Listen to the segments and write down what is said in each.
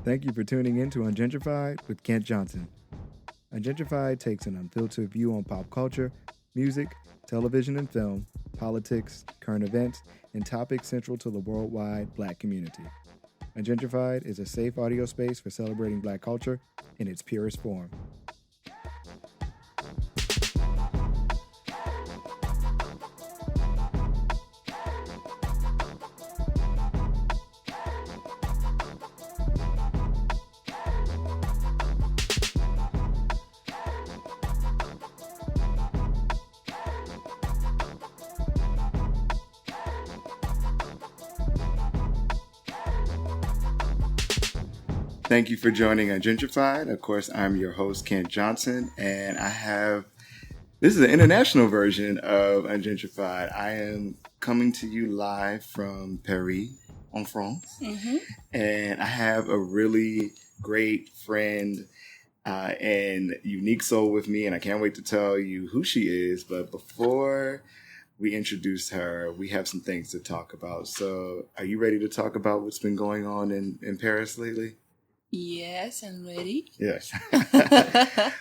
Thank you for tuning in to Ungentrified with Kent Johnson. Ungentrified takes an unfiltered view on pop culture, music, television and film, politics, current events, and topics central to the worldwide Black community. Ungentrified is a safe audio space for celebrating Black culture in its purest form. Thank you for joining Ungentrified. Of course, I'm your host, Kent Johnson, and this is an international version of Ungentrified. I am coming to you live from Paris, en France, and I have a really great friend and unique soul with me, and I can't wait to tell you who she is. But before we introduce her, we have some things to talk about. So are you ready to talk about what's been going on in Paris lately? Yes, I'm ready. Yes.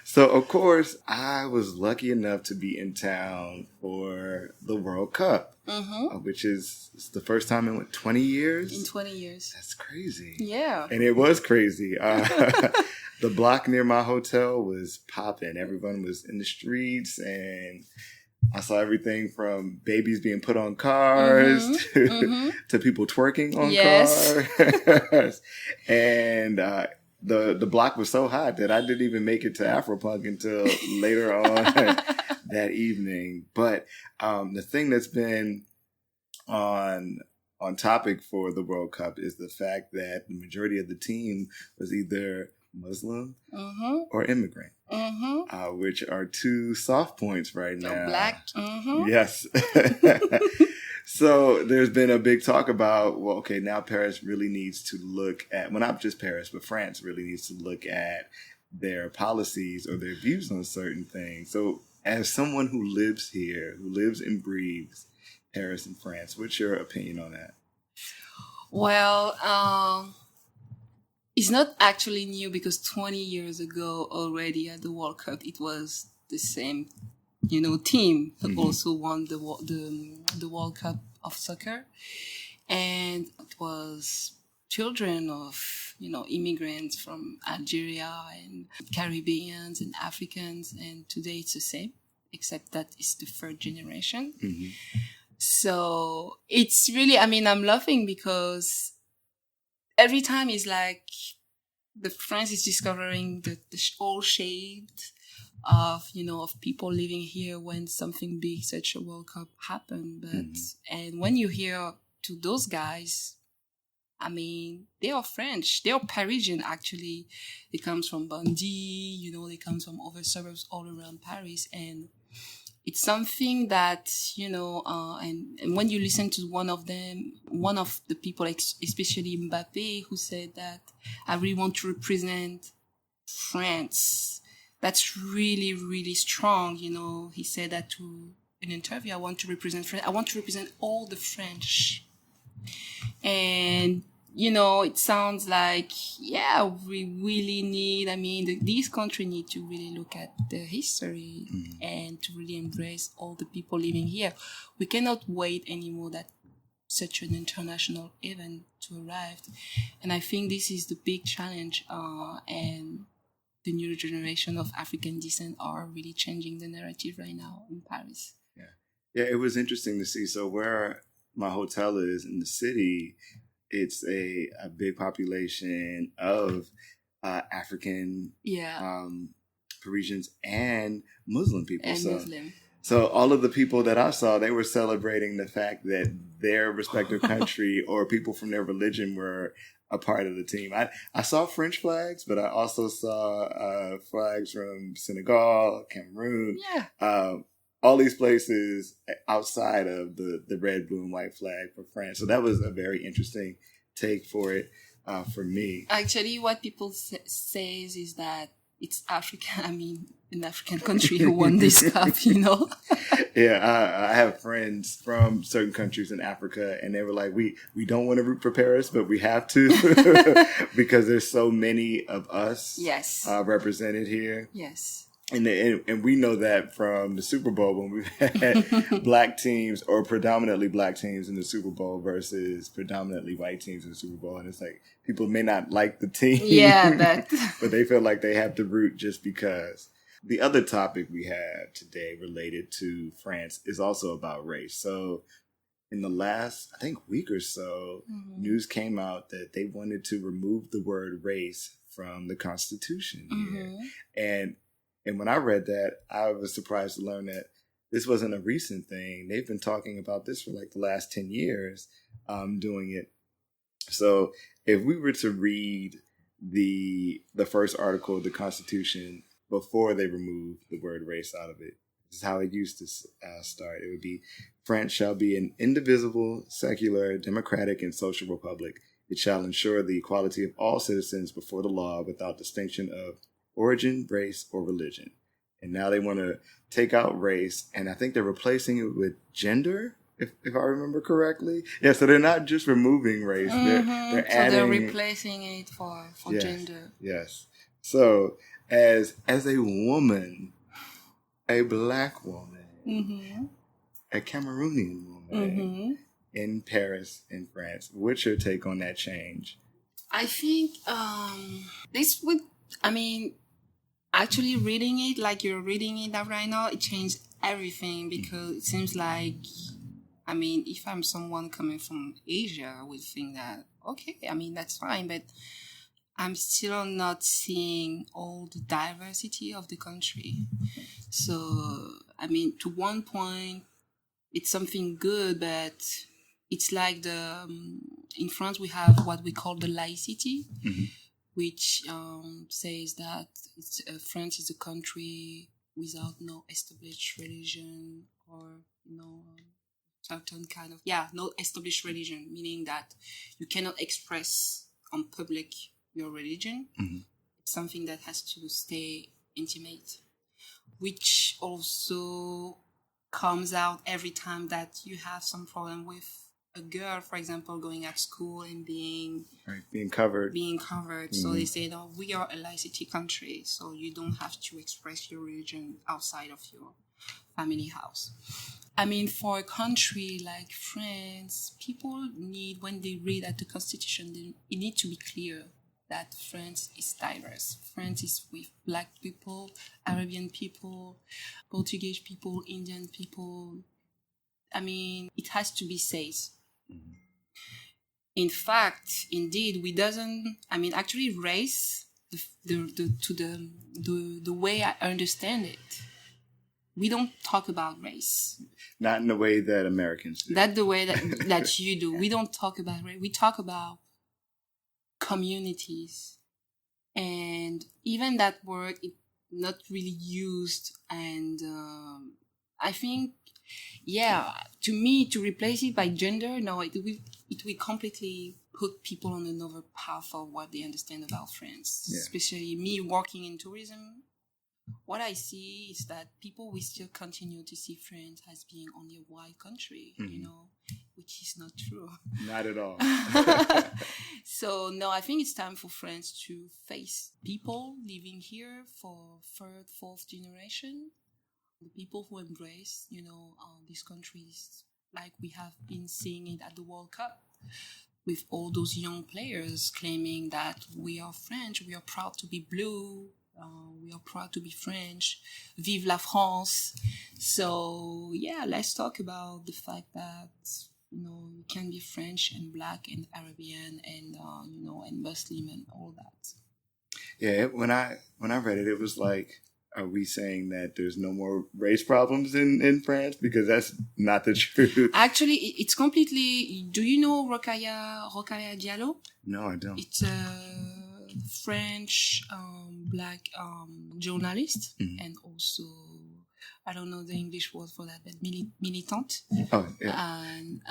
So, of course, I was lucky enough to be in town for the World Cup, which is the first time in, 20 years? In 20 years. That's crazy. Yeah. And it was crazy. The block near my hotel was popping. Everyone was in the streets, and I saw everything from babies being put on cars to people twerking on cars. And the block was so hot that I didn't even make it to Afropunk until later on that evening. But the thing that's been on topic for the World Cup is the fact that the majority of the team was either Muslim or immigrant, which are two soft points right now. Black. Yes. So there's been a big talk about, well, okay, now Paris really needs to look at, well, not just Paris, but France really needs to look at their policies or their views on certain things. So as someone who lives here, who lives and breathes Paris and France, what's your opinion on that? Well, it's not actually new because 20 years ago already at the World Cup, it was the same, team that also won the World Cup of soccer. And it was children of, immigrants from Algeria and Caribbeans and Africans. And today it's the same, except that it's the third generation. So it's really, I'm laughing because every time it's like the France is discovering the whole shade of people living here when something big such a World Cup happened. But and when you hear to those guys, they are French, they are Parisian actually. They comes from Bondy, they come from other suburbs all around Paris, and it's something that, and when you listen to one of the people, especially Mbappé, who said that I really want to represent France. That's really, really strong. He said that to an interview, I want to represent France. I want to represent all the French. And, it sounds like, we really need, these countries need to really look at their history and to really embrace all the people living here. We cannot wait anymore that such an international event to arrive. And I think this is the big challenge. And the new generation of African descent are really changing the narrative right now in Paris. Yeah, it was interesting to see. So where my hotel is in the city, it's a big population of African Parisians and Muslim people. So all of the people that I saw, they were celebrating the fact that their respective country or people from their religion were a part of the team. I saw French flags, but I also saw flags from Senegal, Cameroon, all these places outside of the red, blue, and white flag for France. So that was a very interesting take for it for me. Actually, what people says is that it's African. an African country who won this cup, you know? Yeah, I have friends from certain countries in Africa, and they were like, we don't want to root for Paris, but we have to because there's so many of us Yes. Represented here. Yes. And we know that from the Super Bowl when we've had black teams or predominantly black teams in the Super Bowl versus predominantly white teams in the Super Bowl. And it's like people may not like the team. Yeah, but they feel like they have to root just because. The other topic we have today related to France is also about race. So in the last, I think, week or so, news came out that they wanted to remove the word race from the Constitution here. And when I read that, I was surprised to learn that this wasn't a recent thing. They've been talking about this for like the last 10 years, doing it. So if we were to read the first article of the Constitution before they removed the word race out of it, this is how it used to start. It would be, France shall be an indivisible, secular, democratic, and social republic. It shall ensure the equality of all citizens before the law without distinction of origin, race, or religion. And now they want to take out race, and I think they're replacing it with gender, if I remember correctly. Yeah, so they're not just removing race. They're adding... So they're replacing it for yes, gender. Yes. So as a woman, a black woman, a Cameroonian woman in Paris, in France, what's your take on that change? I think this would... actually reading it like you're reading it right now, it changed everything because it seems like, if I'm someone coming from Asia, I would think that, okay, that's fine, but I'm still not seeing all the diversity of the country. So, to one point, it's something good, but it's like in France, we have what we call the laicity, which says that France is a country without no established religion or certain kind of, no established religion, meaning that you cannot express on public your religion. It's something that has to stay intimate, which also comes out every time that you have some problem with a girl, for example, going at school and being covered. So they say, no, we are a laicity country, so you don't have to express your religion outside of your family house. For a country like France, people need, when they read at the Constitution, it needs to be clear that France is diverse. France is with black people, Arabian people, Portuguese people, Indian people. It has to be said. In fact, indeed, actually race, the way I understand it, we don't talk about race. Not in the way that Americans do. Not the way that you do. We don't talk about race. We talk about communities. And even that word is not really used. And I think, to me, to replace it by gender, no, it will completely put people on another path of what they understand about France. Yeah. Especially me working in tourism. What I see is that people will still continue to see France as being only a white country, which is not true. Not at all. So, no, I think it's time for France to face people living here for third, fourth generation. The people who embrace, these countries, like we have been seeing it at the World Cup, with all those young players claiming that we are French, we are proud to be blue, we are proud to be French, vive la France. So, let's talk about the fact that, you can be French and black and Arabian and, and Muslim and all that. Yeah, when I read it, it was like, are we saying that there's no more race problems in France? Because that's not the truth. Actually, it's completely... Do you know Rokhaya Diallo? No, I don't. It's a French black journalist and also, I don't know the English word for that, but militant. Oh, yeah. And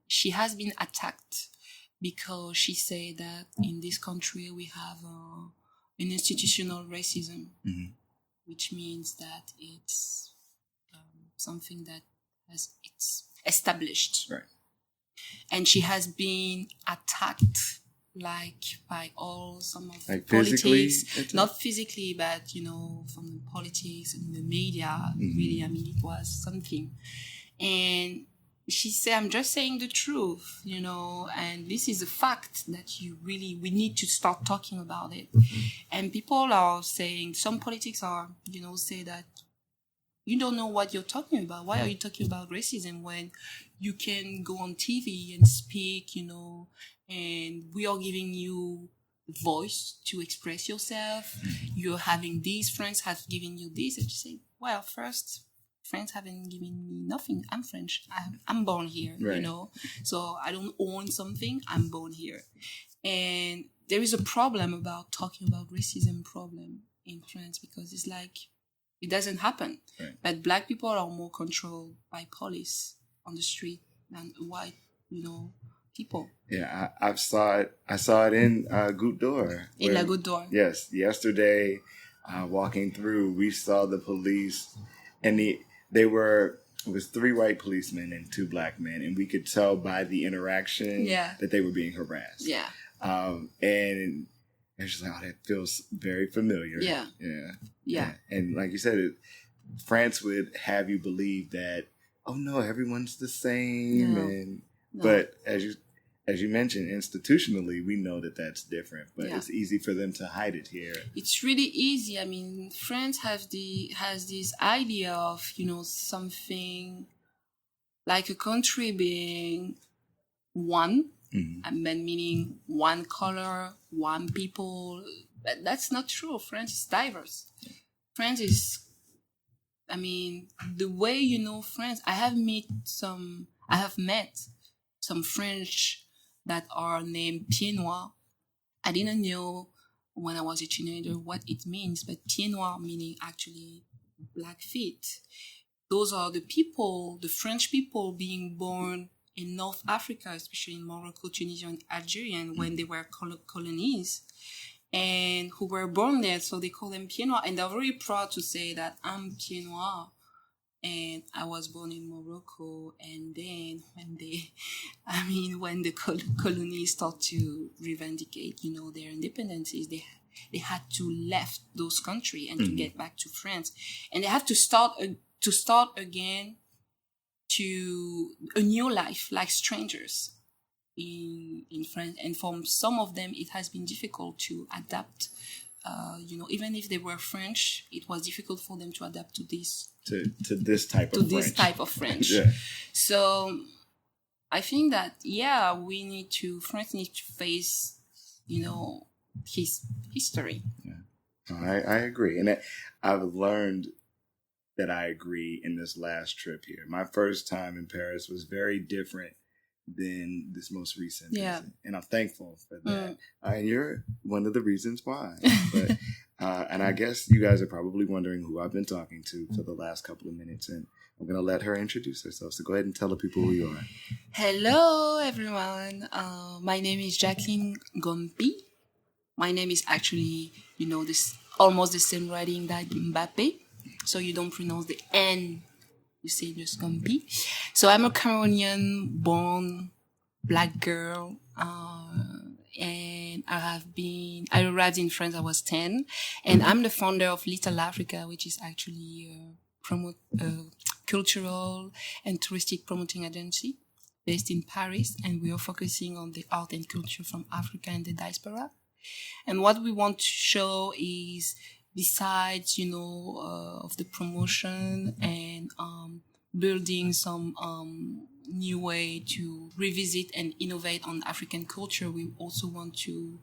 she has been attacked because she said that in this country we have an institutional racism. which means that it's something that it's established. Right. And she has been attacked by some of the physically politics, not physically, but from the politics and the media. Really, it was something. And she said, I'm just saying the truth, and this is a fact that we need to start talking about it. And people are saying, some politics are, say that you don't know what you're talking about. Why are you talking about racism when you can go on TV and speak, and we are giving you voice to express yourself. You're having these, friends have given you this. And you say, well, first, friends haven't given me nothing. I'm French. I'm born here, right. So I don't own something. I'm born here. And there is a problem about talking about racism problem in France because it's like, it doesn't happen. Right. But black people are more controlled by police on the street than white, people. Yeah, I saw it in Goutte d'Or. In La Goutte d'Or. Yes, yesterday, walking through, we saw the police, and it was 3 white policemen and 2 black men, and we could tell by the interaction that they were being harassed. Yeah. And it's just like, oh, that feels very familiar. Yeah. And like you said, France would have you believe that, oh no, everyone's the same. But as you mentioned, institutionally, we know that that's different. But it's easy for them to hide it here. It's really easy. I mean, France has this idea of, something like a country being one, and then meaning one color, one people. But that's not true. France is diverse. France is, the way France. I have met some French that are named Pieds Noirs. I didn't know when I was a teenager what it means, but Pieds Noirs meaning actually black feet. Those are the people, the French people being born in North Africa, especially in Morocco, Tunisia, and Algeria, when they were colonies, and who were born there, so they call them Pieds Noirs, and they're very proud to say that I'm Pieds Noirs, and I was born in Morocco. And then when the colonies start to revindicate, their independences, they had to left those countries and to get back to France, and they have to start again to a new life like strangers in France. And for some of them, it has been difficult to adapt. Even if they were French, it was difficult for them to adapt to this type of French. Yeah. So I think that France needs to face his history. Yeah, I agree, and I've learned that I agree in this last trip here. My first time in Paris was very different than this most recent visit, and I'm thankful for that. And you're one of the reasons why. But and I guess you guys are probably wondering who I've been talking to for the last couple of minutes, and I'm going to let her introduce herself. So go ahead and tell the people who you are. Hello, everyone. My name is Jacqueline Ngo Mpii. My name is actually, this almost the same writing that Mbappe. So you don't pronounce the N. You say just Ngo Mpii. So I'm a Cameroonian born black girl. And I arrived in France, I was 10. And I'm the founder of Little Africa, which is actually a cultural and touristic promoting agency based in Paris. And we are focusing on the art and culture from Africa and the diaspora. And what we want to show is, besides, of the promotion and building some new way to revisit and innovate on African culture, we also want to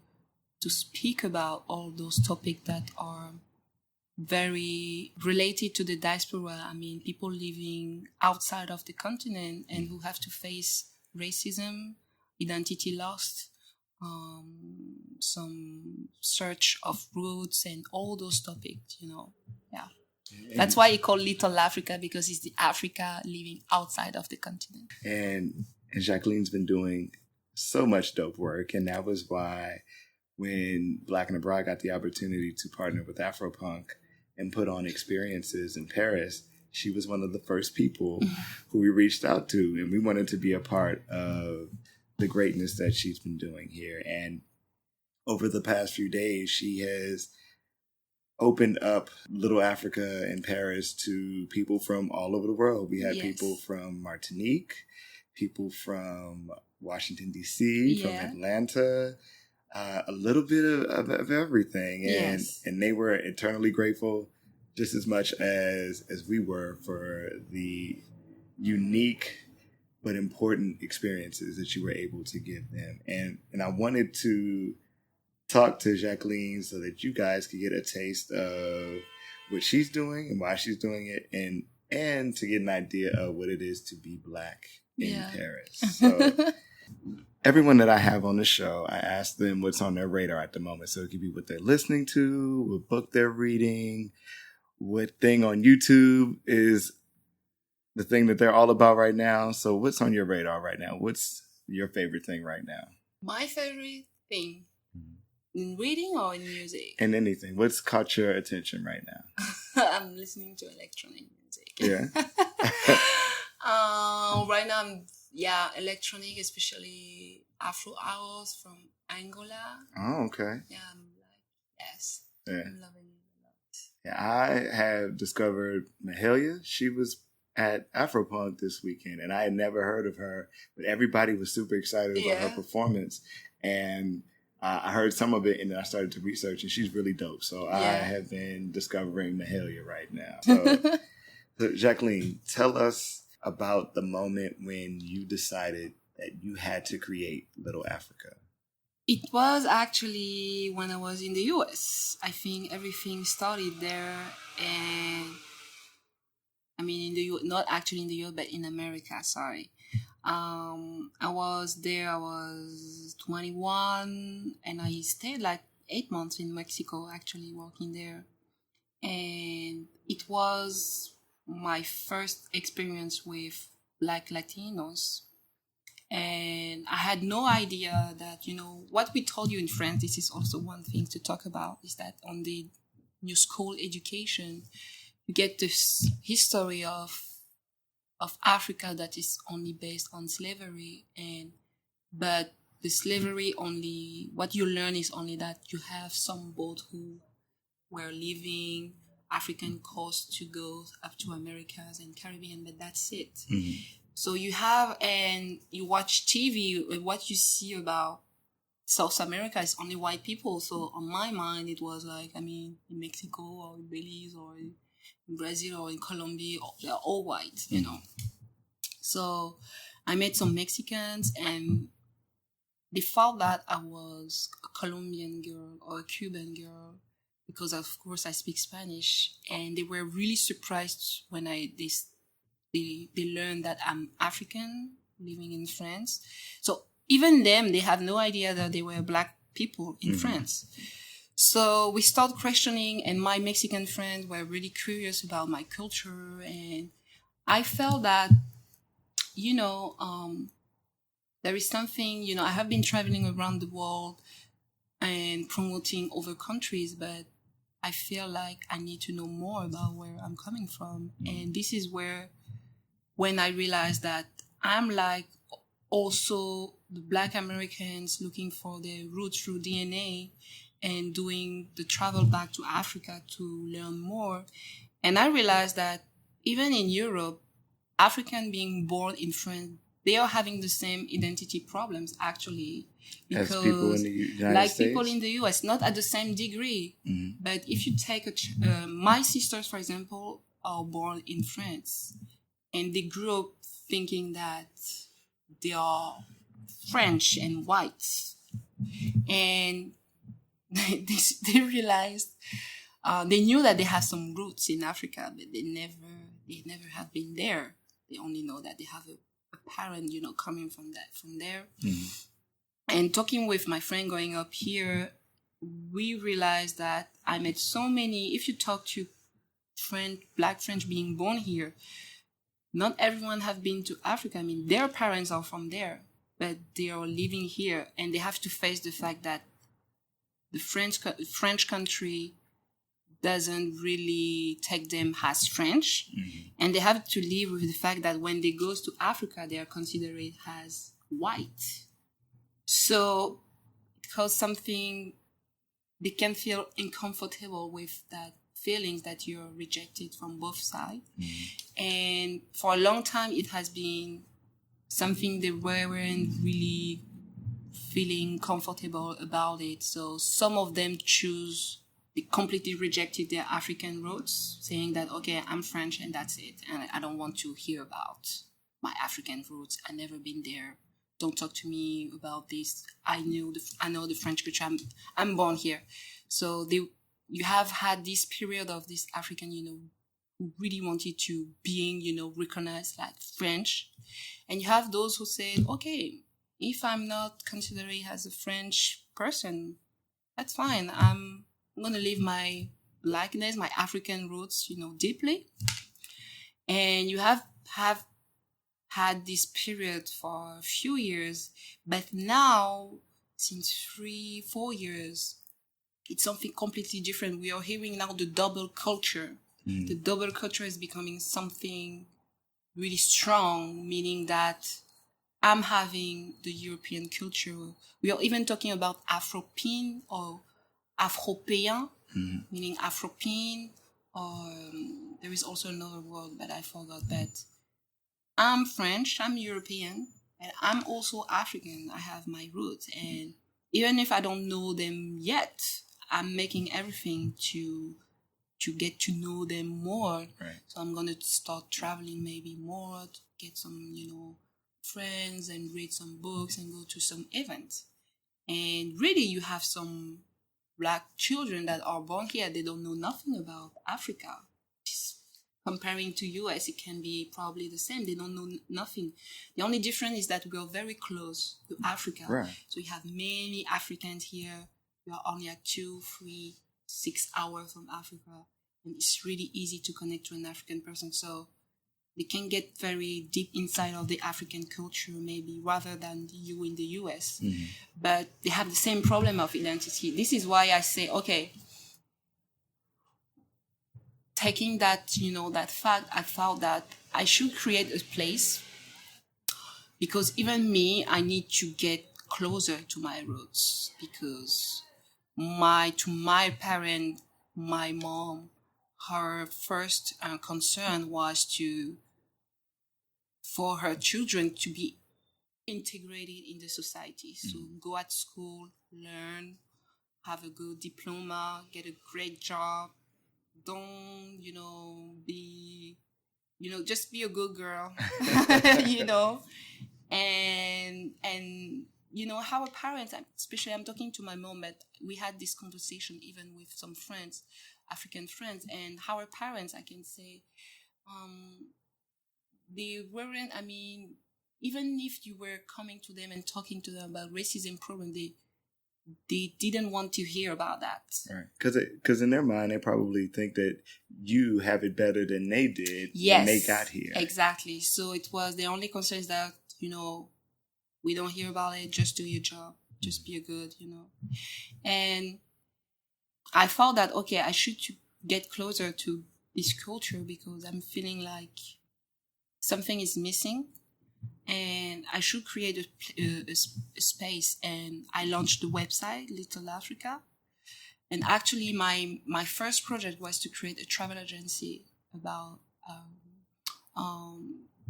speak about all those topics that are very related to the diaspora. People living outside of the continent and who have to face racism, identity loss, some search of roots, and all those topics, Yeah. That's why it's called Little Africa, because it's the Africa living outside of the continent. And Jacqueline's been doing so much dope work, and that was why when Black and Abroad got the opportunity to partner with Afropunk and put on experiences in Paris, she was one of the first people who we reached out to, and we wanted to be a part of the greatness that she's been doing here. And over the past few days, she has opened up Little Africa in Paris to people from all over the world. We had people from Martinique, people from Washington, D.C., from Atlanta, a little bit of everything. And they were eternally grateful just as much as we were for the unique but important experiences that you were able to give them. And I wanted to talk to Jacqueline so that you guys could get a taste of what she's doing and why she's doing it, and to get an idea of what it is to be Black in Paris. So everyone that I have on the show, I ask them what's on their radar at the moment. So it could be what they're listening to, what book they're reading, what thing on YouTube is the thing that they're all about right now. So what's on your radar right now? What's your favorite thing right now? My favorite thing? In reading or in music? In anything. What's caught your attention right now? I'm listening to electronic music. Yeah. Right now, electronic, especially Afro hours from Angola. Oh, okay. Yeah, I'm yes. Yeah. I'm loving it a lot. Yeah, I have discovered Mahalia. She was at Afropunk this weekend, and I had never heard of her, but everybody was super excited about her performance. And I heard some of it, and then I started to research, and she's really dope. So I have been discovering Mahalia right now. So Jacqueline, tell us about the moment when you decided that you had to create Little Africa. It was actually when I was in the US. I think everything started there, and I mean in the US, not actually in the US, but in America. Sorry. I was there, I was 21, and I stayed like 8 months in Mexico, actually working there. And it was my first experience with Black Latinos. And I had no idea that, what we told you in France, this is also one thing to talk about, is that on the new school education, you get this history of Africa that is only based on slavery, but the slavery only, what you learn is only that you have some boat who were leaving African coast to go up to Americas and Caribbean, but that's it. Mm-hmm. So you have, and you watch TV, what you see about South America is only white people. So on my mind, it was like, in Mexico or in Belize or in Brazil or in Colombia, they're all white, So I met some Mexicans, and they thought that I was a Colombian girl or a Cuban girl because, of course, I speak Spanish. And they were really surprised when they learned that I'm African living in France. So even them, they have no idea that they were Black people in France. So we started questioning, and my Mexican friends were really curious about my culture. And I felt that, there is something, I have been traveling around the world and promoting other countries, but I feel like I need to know more about where I'm coming from. And this is when I realized that I'm like also the Black Americans looking for their roots through DNA and doing the travel back to Africa to learn more. And I realized that even in Europe, African being born in France, they are having the same identity problems, actually. Because as people in the United States? People in the US, not at the same degree. Mm-hmm. But if you take my sisters, for example, are born in France. And they grew up thinking that they are French and white. And they realized, they knew that they have some roots in Africa, but they never have been there. They only know that they have a parent, coming from there. Mm-hmm. And talking with my friend growing up here, we realized that I met so many, if you talk to Black French being born here, not everyone have been to Africa. Their parents are from there, but they are living here, and they have to face the fact that the French country doesn't really take them as French. And they have to live with the fact that when they go to Africa, they are considered as white. So because something, they can feel uncomfortable with that feelings that you're rejected from both sides. And for a long time, it has been something they weren't really feeling comfortable about it. So some of them they completely rejected their African roots, saying that, okay, I'm French and that's it. And I don't want to hear about my African roots. I've never been there. Don't talk to me about this. I know the French culture. I'm born here. So you have had this period of this African, who really wanted to being, recognized like French. And you have those who say, okay, if I'm not considered as a French person, that's fine. I'm going to leave my blackness, my African roots, deeply. And you have had this period for a few years, but now, since 3-4 years, it's something completely different. We are hearing now the double culture. The double culture is becoming something really strong, meaning that I'm having the European culture. We are even talking about Afropin or Afropéen, meaning Afropin, or there is also another word, but I forgot that. I'm French, I'm European, and I'm also African. I have my roots. And even if I don't know them yet, I'm making everything to get to know them more. Right. So I'm going to start traveling maybe more, to get some, friends and read some books and go to some events. And really, you have some Black children that are born here, they don't know nothing about Africa. Comparing to US, it can be probably the same. They don't know nothing. The only difference is that we are very close to Africa. Right. So you have many Africans here. You are only at 2, 3, 6 hours from Africa. And it's really easy to connect to an African person. So they can get very deep inside of the African culture, maybe, rather than you in the US. But they have the same problem of identity. This is why I say, okay, taking that, that fact, I thought that I should create a place, because even me, I need to get closer to my roots, because to my parent, my mom, her first concern was for her children to be integrated in the society. So go at school, learn, have a good diploma, get a great job. Don't, just be a good girl, and how our parents, especially I'm talking to my mom, but we had this conversation even with some friends, African friends, and how our parents, I can say, they weren't, even if you were coming to them and talking to them about racism problem, they didn't want to hear about that. Right. Because in their mind, they probably think that you have it better than they did when they got here. Exactly. So it was, the only concern is that, we don't hear about it, just do your job, just be a good, And I felt that, okay, I should get closer to this culture, because I'm feeling like something is missing. And I should create a space. And I launched the website, Little Africa. And actually, my first project was to create a travel agency about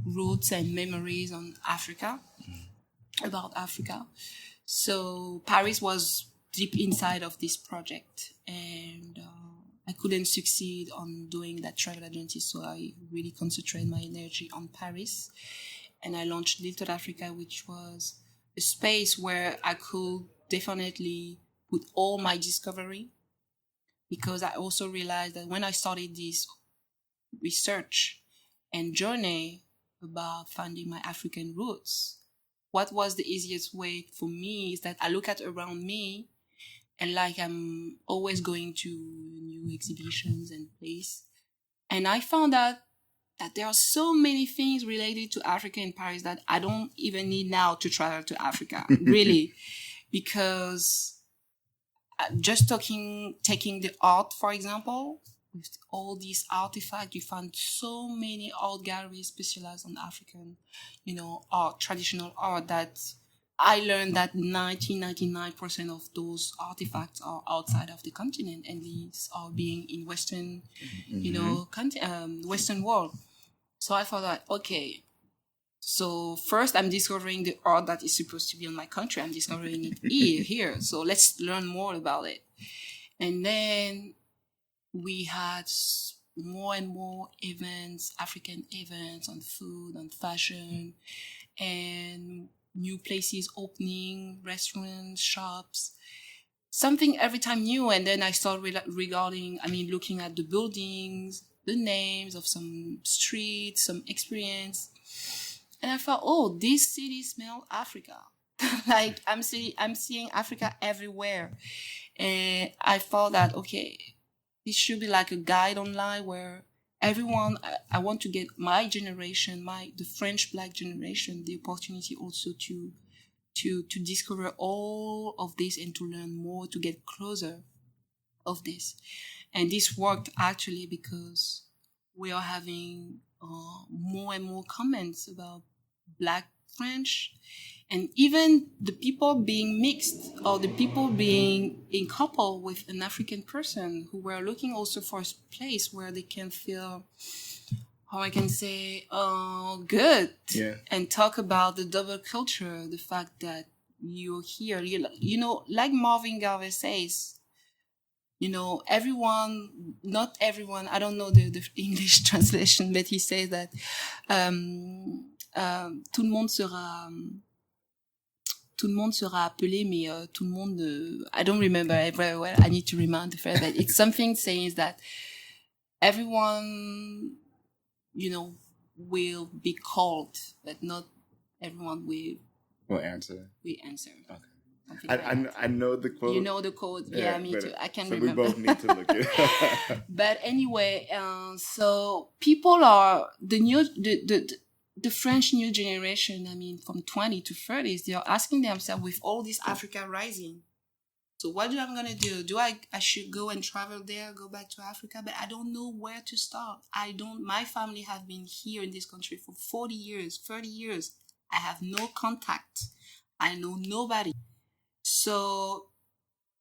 roots and memories on Africa, about Africa. So Paris was deep inside of this project. And I couldn't succeed on doing that travel agency. So I really concentrated my energy on Paris. And I launched Little Africa, which was a space where I could definitely put all my discovery, because I also realized that when I started this research and journey about finding my African roots, what was the easiest way for me is that I look at around me, and like I'm always going to new exhibitions and places, and I found out that there are so many things related to Africa in Paris that I don't even need now to travel to Africa, really, because just taking the art, for example, with all these artifacts, you find so many art galleries specialized on African, art, traditional art, that I learned that 99% of those artifacts are outside of the continent, and these are being in Western, Western world. So I thought that, okay, so first I'm discovering the art that is supposed to be in my country. I'm discovering it here. So let's learn more about it. And then we had more and more events, African events on food, on fashion, and new places opening, restaurants, shops, something every time new. And then I started looking at the buildings, the names of some streets, some experience. And I thought, oh, this city smells Africa. Like I'm seeing Africa everywhere. And I thought that, okay, this should be like a guide online where everyone, I want to get my generation, the French Black generation, the opportunity also to discover all of this and to learn more, to get closer of this. And this worked actually because we are having more and more comments about Black French, and even the people being mixed or the people being in couple with an African person who were looking also for a place where they can feel, how I can say, good. Yeah. And talk about the double culture, the fact that you're here, like Marvin Gaye says, everyone, not everyone, I don't know the English translation, but he says that tout le monde sera appelé, mais tout le monde, I don't remember it very well. I need to remind the friend, but it's something saying that everyone, will be called, but not everyone will answer. Okay. I know the quote. You know the quote. Yeah, me too. I can't remember. We both need to look it. But anyway, so people are the French new generation, from 20 to 30s, they are asking themselves, with all this Africa rising, so what am I going to do? I should go and travel there, go back to Africa, but I don't know where to start. My family have been here in this country for 40 years, 30 years. I have no contact. I know nobody. So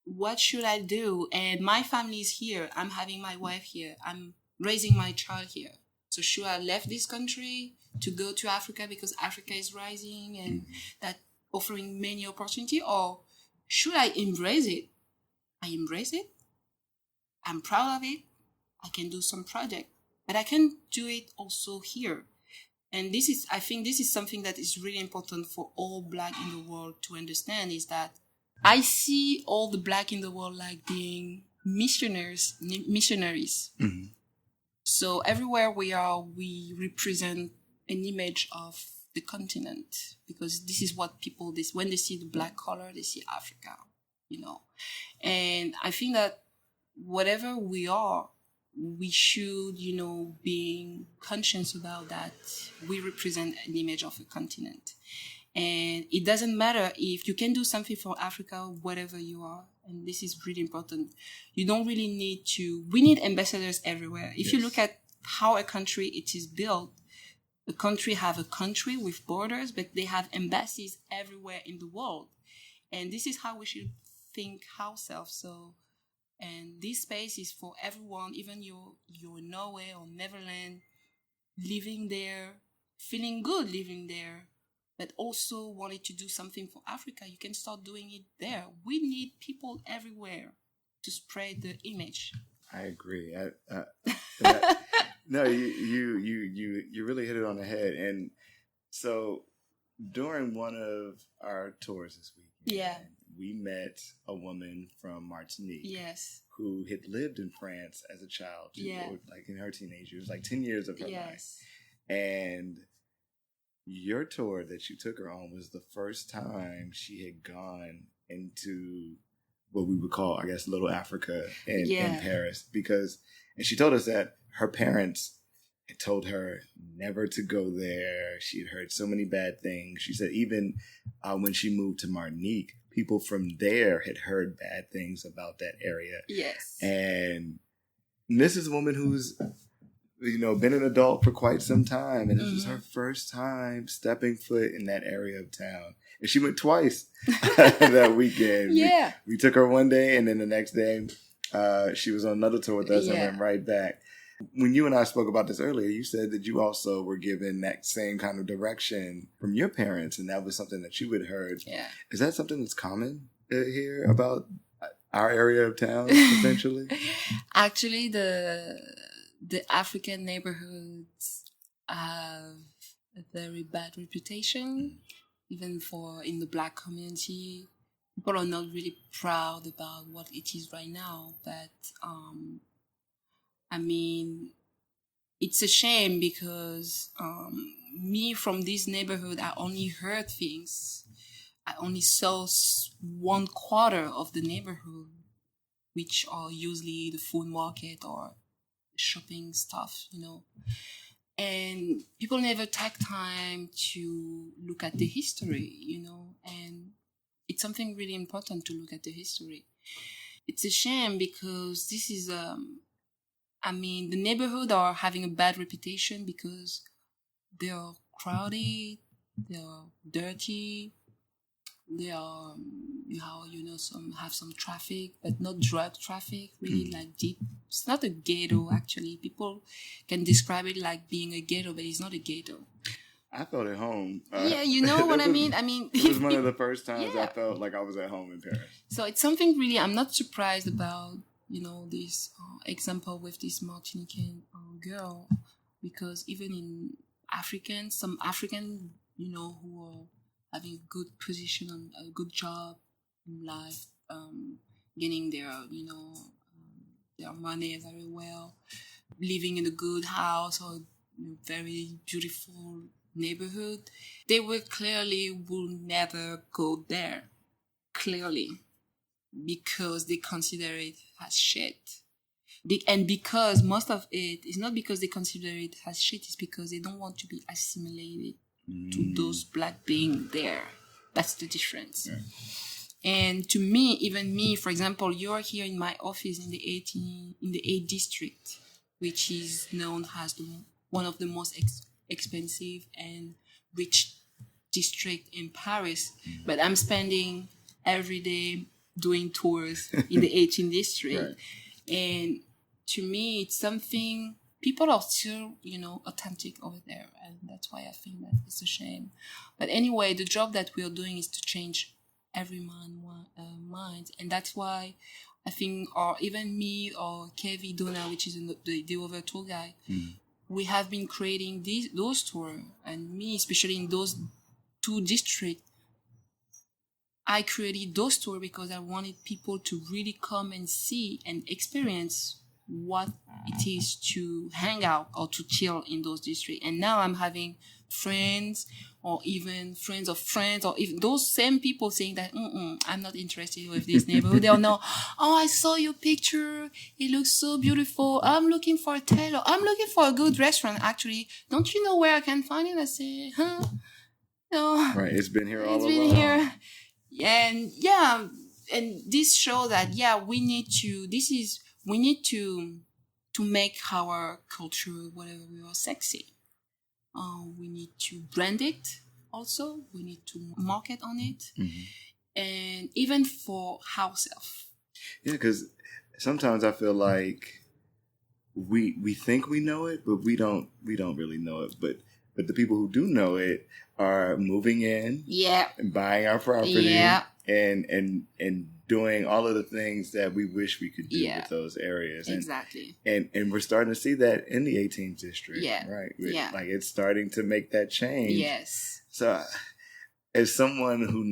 what should I do? And my family is here. I'm having my wife here. I'm raising my child here. So should I left this country to go to Africa because Africa is rising and that offering many opportunity, or should I embrace it? I embrace it. I'm proud of it. I can do some project, but I can do it also here. And I think this is something that is really important for all Black in the world to understand, is that I see all the Black in the world like being missionaries. Mm-hmm. So everywhere we are, we represent an image of the continent, because this is what people, when they see the Black color, they see Africa, And I think that whatever we are, we should, being conscious about that, we represent an image of a continent. And it doesn't matter if you can do something for Africa, whatever you are. And this is really important. You don't really we need ambassadors everywhere. If you look at how a country it is built, a country have a country with borders, but they have embassies everywhere in the world. And this is how we should think ourselves. So, and this space is for everyone, even you're in Norway or Netherlands, living there, feeling good living there, but also wanted to do something for Africa. You can start doing it there. We need people everywhere to spread the image. I agree. No, you really hit it on the head. And so during one of our tours this week, we met a woman from Martinique. Yes. Who had lived in France as a child. Like in her teenage years, like 10 years of her life. And your tour that you took her on was the first time she had gone into what we would call, I guess, Little Africa in Paris. And she told us that her parents had told her never to go there. She had heard so many bad things. She said even when she moved to Martinique, people from there had heard bad things about that area. Yes. And this is a woman who's, been an adult for quite some time. And this is her first time stepping foot in that area of town. And she went twice that weekend. Yeah. We took her one day, and then the next day she was on another tour with us and went right back. When you and I spoke about this earlier, you said that you also were given that same kind of direction from your parents, and that was something that you had heard. Yeah. Is that something that's common here about our area of town, potentially? Actually, the African neighborhoods have a very bad reputation, even in the Black community. People are not really proud about what it is right now, but it's a shame because me from this neighborhood, I only heard things. I only saw 1/4 of the neighborhood, which are usually the food market or shopping stuff, And people never take time to look at the history, and it's something really important to look at the history. It's a shame because this is the neighborhood are having a bad reputation because they are crowded, they are dirty, they are, have some traffic, but not drug traffic, really like deep. It's not a ghetto, actually. People can describe it like being a ghetto, but it's not a ghetto. I felt at home. Yeah, you know what I mean? It was one of the first times I felt like I was at home in Paris. So it's something really, I'm not surprised about, this example with this Martinican girl, because even in some African, who are having a good position and a good job in life, getting their, their money very well, living in a good house or very beautiful neighborhood, they will never go there, clearly, because they consider it as shit. And because most of it is not because they consider it as shit, it's because they don't want to be assimilated to those Black being there. That's the difference. Yeah. And to me, even me, for example, you're here in my office in the 8th district, which is known as one of the most expensive and rich district in Paris. But I'm spending every day doing tours in the 18th district. Right. And to me, it's something, people are still, authentic over there. And that's why I think that it's a shame. But anyway, the job that we are doing is to change every mind. And that's why I think, or even me or Kevi Dona, which is the other tour guy, we have been creating those tours. And me, especially in those 2 districts, I created those tours because I wanted people to really come and see and experience what it is to hang out or to chill in those districts. And now I'm having friends or even friends of friends or even those same people saying that, I'm not interested with this neighborhood. They'll know, I saw your picture. It looks so beautiful. I'm looking for a tailor. I'm looking for a good restaurant, actually. Don't you know where I can find it? I say, no. Right. It's been here all along. It's been here. And and this shows that, we need to make our culture, whatever we are, sexy. We need to brand it also. We need to market on it. Mm-hmm. And even for ourselves. Yeah, because sometimes I feel like we think we know it, but we don't really know it. But the people who do know it are moving in, and buying our property, and doing all of the things that we wish we could do with those areas. Exactly. And we're starting to see that in the 18th district, right? Like it's starting to make that change. Yes. So, as someone who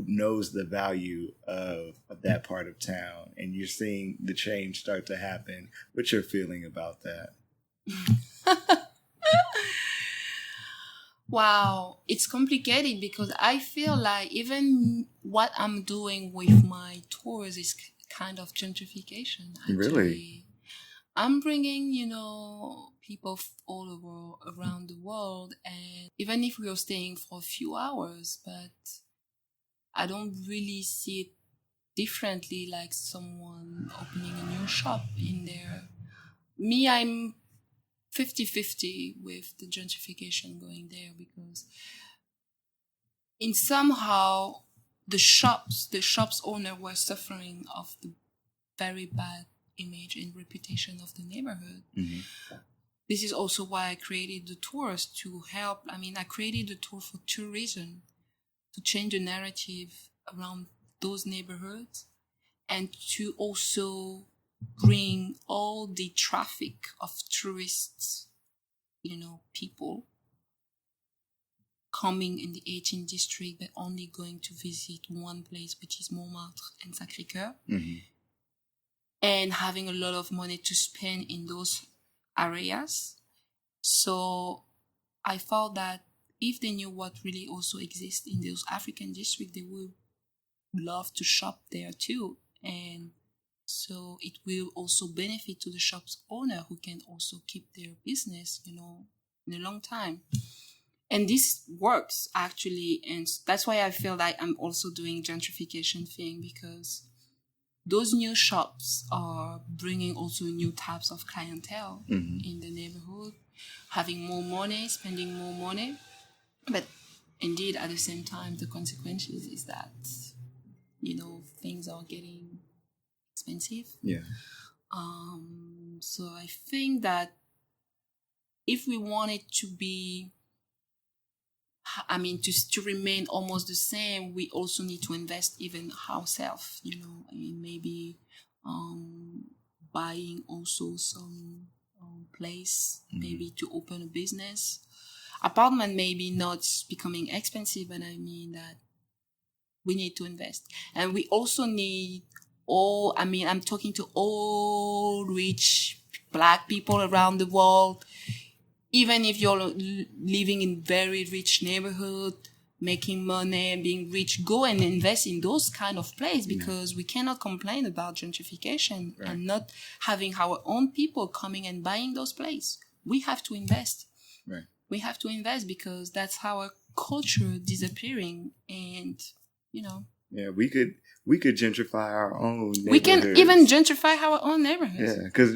knows the value of that part of town, and you're seeing the change start to happen, what's your feeling about that? Wow, it's complicated because I feel like even what I'm doing with my tours is kind of gentrification. Actually. Really? I'm bringing, people all over around the world, and even if we are staying for a few hours, but I don't really see it differently like someone opening a new shop in there. Me, I'm 50-50 with the gentrification going there, because in somehow the shops owner were suffering of the very bad image and reputation of the neighborhood. Mm-hmm. This is also why I created the tours to help. I mean, I created the tour for two reasons: to change the narrative around those neighborhoods, and to also bring all the traffic of tourists, people coming in the 18th district, but only going to visit one place, which is Montmartre and Sacré-Cœur, Mm-hmm. and having a lot of money to spend in those areas. So I felt that if they knew what really also exists in those African districts, they would love to shop there too. And so it will also benefit to the shop's owner, who can also keep their business, in a long time. And this works actually. And that's why I feel like I'm also doing gentrification thing, because those new shops are bringing also new types of clientele in the neighborhood, having more money, spending more money. But indeed, at the same time, the consequences is that, things are getting expensive. Yeah. So I think that if we want it to be, to remain almost the same, we also need to invest even ourselves, and maybe buying also some place, maybe to open a business. Apartment maybe not becoming expensive, but I mean that we need to invest. And we also need I'm talking to all rich Black people around the world. Even if you're living in very rich neighborhood, making money and being rich, go and invest in those kind of places, because we cannot complain about gentrification and not having our own people coming and buying those places. We have to invest. Right. We have to invest, because that's our culture disappearing. And, Yeah, we could gentrify our own neighborhoods. We can even gentrify our own neighborhoods. Yeah, because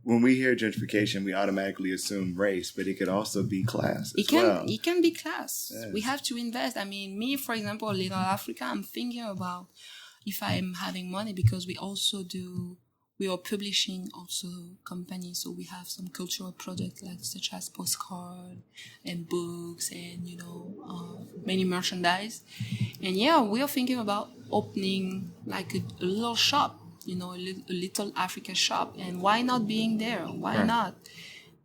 when we hear gentrification, we automatically assume race, but it could also be class as well. It can be class. Yes. We have to invest. I mean, me, for example, Little Africa, I'm thinking about if I'm having money, because we are publishing also companies. So we have some cultural projects such as postcard and books and, many merchandise. And yeah, we are thinking about opening like a little shop, a little Africa shop. And why not being there? Why not?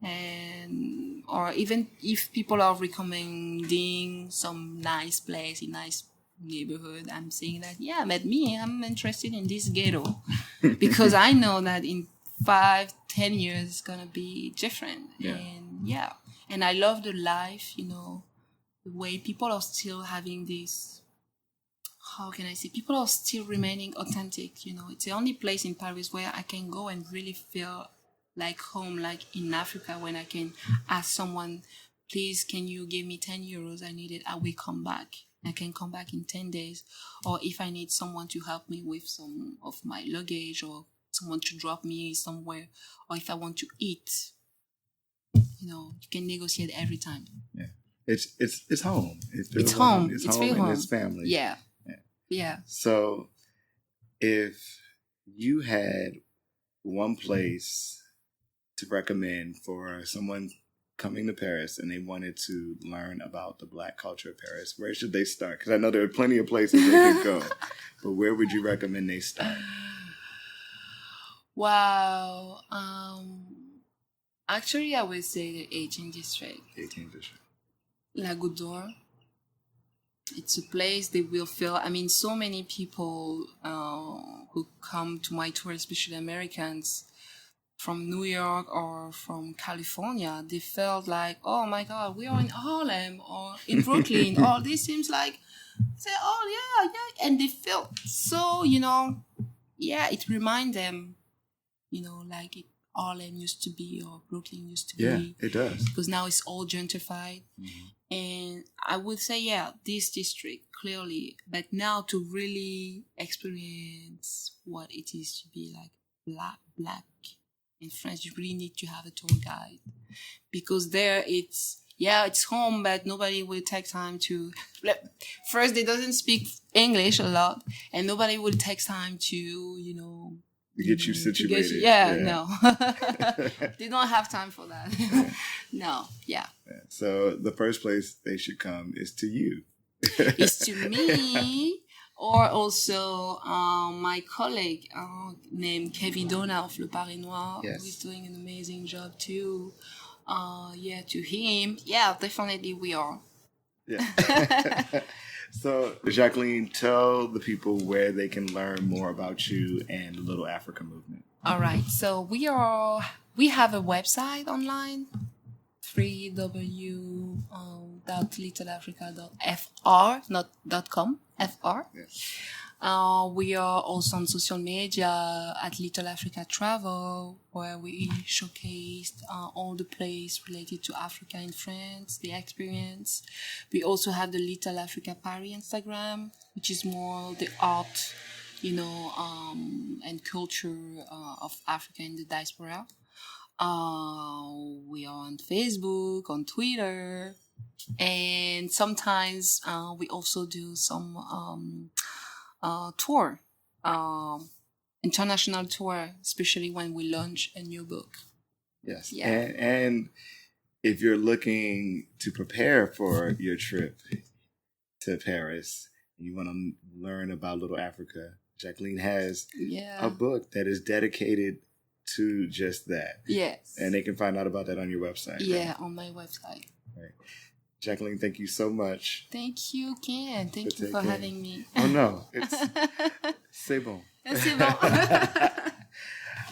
And, or even if people are recommending some nice place, a nice neighborhood, I'm saying that, but me, I'm interested in this ghetto because I know that in 5-10 years it's gonna be different. And I love the life, the way people are still having this, how can I say, people are still remaining authentic. It's the only place in Paris where I can go and really feel like home, like in Africa, when I can ask someone, please, can you give me 10 euros? I need it. I will come back. I can come back in 10 days. Or if I need someone to help me with some of my luggage, or someone to drop me somewhere, or if I want to eat, you can negotiate every time. Yeah. It's home. It's home. It's home and home. it's family. Yeah. So if you had one place to recommend for someone coming to Paris and they wanted to learn about the Black culture of Paris, where should they start? Because I know there are plenty of places they can go, but where would you recommend they start? Wow. Actually, I would say the 18th district. 18th district. La Goutte d'Or. It's a place they will feel. I mean, so many people who come to my tour, especially Americans from New York or from California, they felt like, oh my God, we are in Harlem or in Brooklyn. Or this seems like, say, oh yeah. And they felt so, it reminds them, like Harlem used to be or Brooklyn used to be. Yeah, it does. Because now it's all gentrified. Mm-hmm. And I would say, yeah, this district, clearly. But now to really experience what it is to be like black in France, you really need to have a tour guide. Because there it's home, but nobody will take time to... First, they doesn't speak English a lot, and nobody will take time to, get you situated. No. They don't have time for that. No, yeah. So the first place they should come is to you. It's to me, or also my colleague named Kevin Donna of Le Paris Noir, who is doing an amazing job too. To him, definitely we are. Yeah. So, Jacqueline, tell the people where they can learn more about you and the Little Africa movement. All right. So we have a website online, www.littleafrica.fr, not .com, fr. Yes. We are also on social media at Little Africa Travel, where we showcased all the places related to Africa in France, the experience. We also have the Little Africa Paris Instagram, which is more the art, and culture of Africa in the diaspora. We are on Facebook, on Twitter, and sometimes we also do some tour, international tour, especially when we launch a new book. Yes. Yeah. And if you're looking to prepare for your trip to Paris, you want to learn about Little Africa, Jacqueline has a book that is dedicated to just that. Yes. And they can find out about that on your website. Yeah, right? On my website. Right. Jacqueline, thank you so much. Thank you, Ken. Thank you for having me. Oh, no. C'est bon. C'est bon.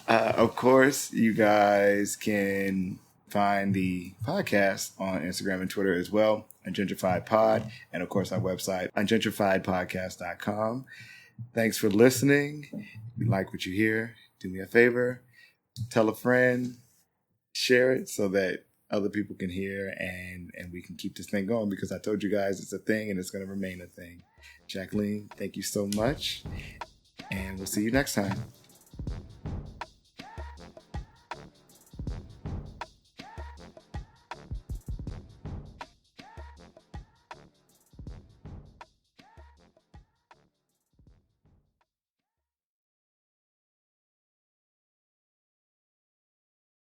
Of course, you guys can find the podcast on Instagram and Twitter as well, Ungentrified Pod, and of course our website, ungentrifiedpodcast.com. Thanks for listening. If you like what you hear, do me a favor, tell a friend, share it so that other people can hear and we can keep this thing going, because I told you guys it's a thing and it's going to remain a thing. Jacqueline, thank you so much, and we'll see you next time.